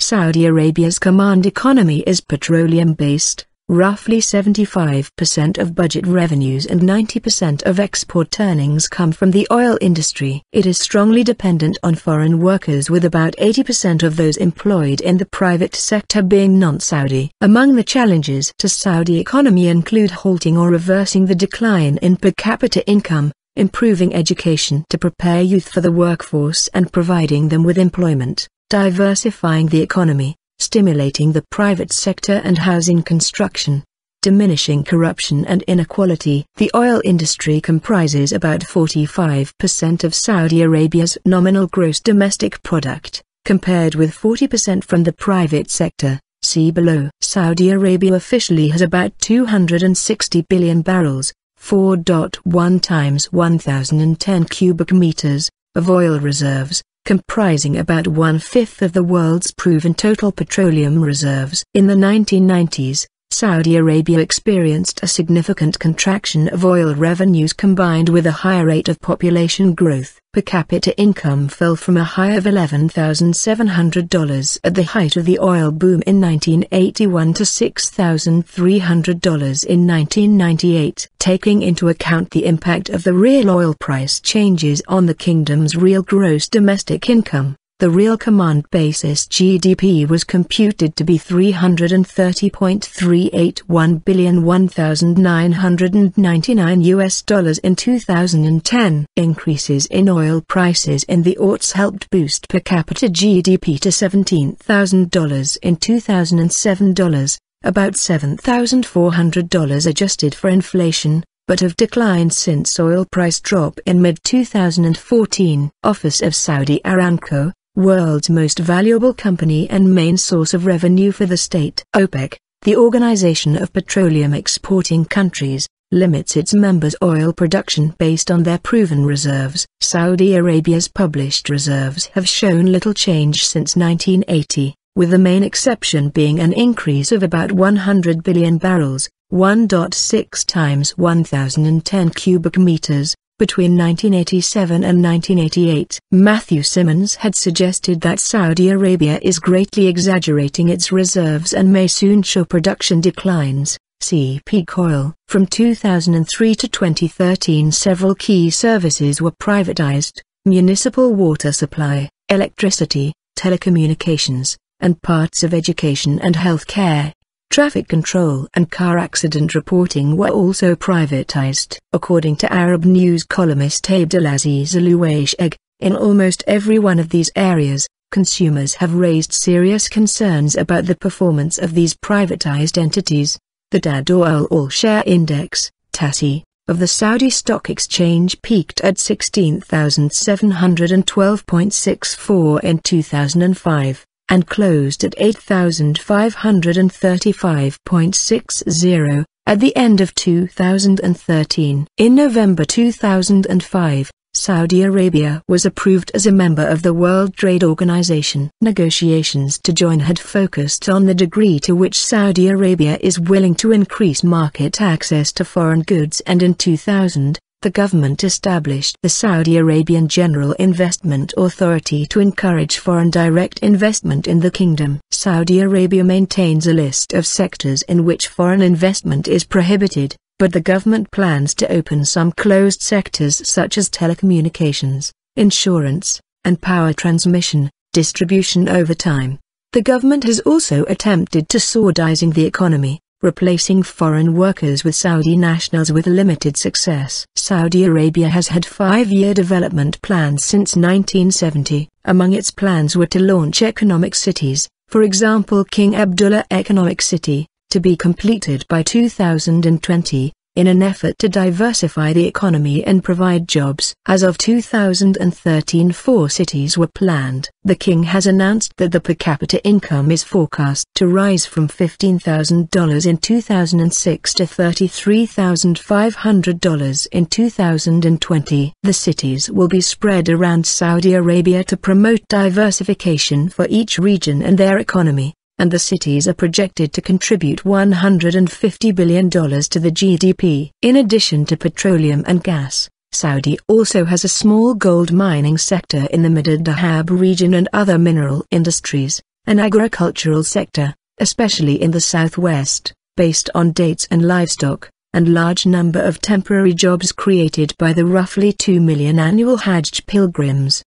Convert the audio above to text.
Saudi Arabia's command economy is petroleum-based. Roughly 75% of budget revenues and 90% of export earnings come from the oil industry. It is strongly dependent on foreign workers, with about 80% of those employed in the private sector being non-Saudi. Among the challenges to Saudi economy include halting or reversing the decline in per capita income, improving education to prepare youth for the workforce and providing them with employment, diversifying the economy, stimulating the private sector and housing construction, diminishing corruption and inequality. The oil industry comprises about 45% of Saudi Arabia's nominal gross domestic product, compared with 40% from the private sector. See below. Saudi Arabia officially has about 260 billion barrels, 4.1 times 1010 cubic meters, of oil reserves, comprising about 1/5 of the world's proven total petroleum reserves. In the 1990s, Saudi Arabia experienced a significant contraction of oil revenues combined with a higher rate of population growth. Per capita income fell from a high of $11,700 at the height of the oil boom in 1981 to $6,300 in 1998. Taking into account the impact of the real oil price changes on the kingdom's real gross domestic income, the real command basis GDP was computed to be $330.381 billion, $1,999 in 2010. Increases in oil prices in the aughts helped boost per capita GDP to $17,000 in 2007, about $7,400 adjusted for inflation, but have declined since oil price drop in mid-2014. Office of Saudi Aramco, world's most valuable company and main source of revenue for the state. OPEC, the Organization of Petroleum Exporting Countries, limits its members' oil production based on their proven reserves. Saudi Arabia's published reserves have shown little change since 1980, with the main exception being an increase of about 100 billion barrels, 1.6 times 1010 cubic meters, between 1987 and 1988. Matthew Simmons had suggested that Saudi Arabia is greatly exaggerating its reserves and may soon show production declines. See peak oil. From 2003 to 2013, several key services were privatized: municipal water supply, electricity, telecommunications, and parts of education and health care. Traffic control and car accident reporting were also privatized. According to Arab news columnist Abdulaziz Al-Ouaisheg, in almost every one of these areas, consumers have raised serious concerns about the performance of these privatized entities. The Tadawul All-Share Index, TASI, of the Saudi Stock Exchange peaked at 16,712.64 in 2005. And closed at 8,535.60, at the end of 2013. In November 2005, Saudi Arabia was approved as a member of the World Trade Organization. Negotiations to join had focused on the degree to which Saudi Arabia is willing to increase market access to foreign goods, and in 2000, the government established the Saudi Arabian General Investment Authority to encourage foreign direct investment in the kingdom. Saudi Arabia maintains a list of sectors in which foreign investment is prohibited, but the government plans to open some closed sectors such as telecommunications, insurance, and power transmission, distribution over time. The government has also attempted to Saudizing the economy, replacing foreign workers with Saudi nationals, with limited success. Saudi Arabia has had 5-year development plans since 1970. Among its plans were to launch economic cities, for example King Abdullah Economic City, to be completed by 2020, in an effort to diversify the economy and provide jobs. As of 2013, 4 cities were planned. The king has announced that the per capita income is forecast to rise from $15,000 in 2006 to $33,500 in 2020. The cities will be spread around Saudi Arabia to promote diversification for each region and their economy, and the cities are projected to contribute $150 billion to the GDP. In addition to petroleum and gas, Saudi also has a small gold mining sector in the Mid Dahab region and other mineral industries. an agricultural sector, especially in the southwest, based on dates and livestock, and large number of temporary jobs created by the roughly 2 million annual Hajj pilgrims.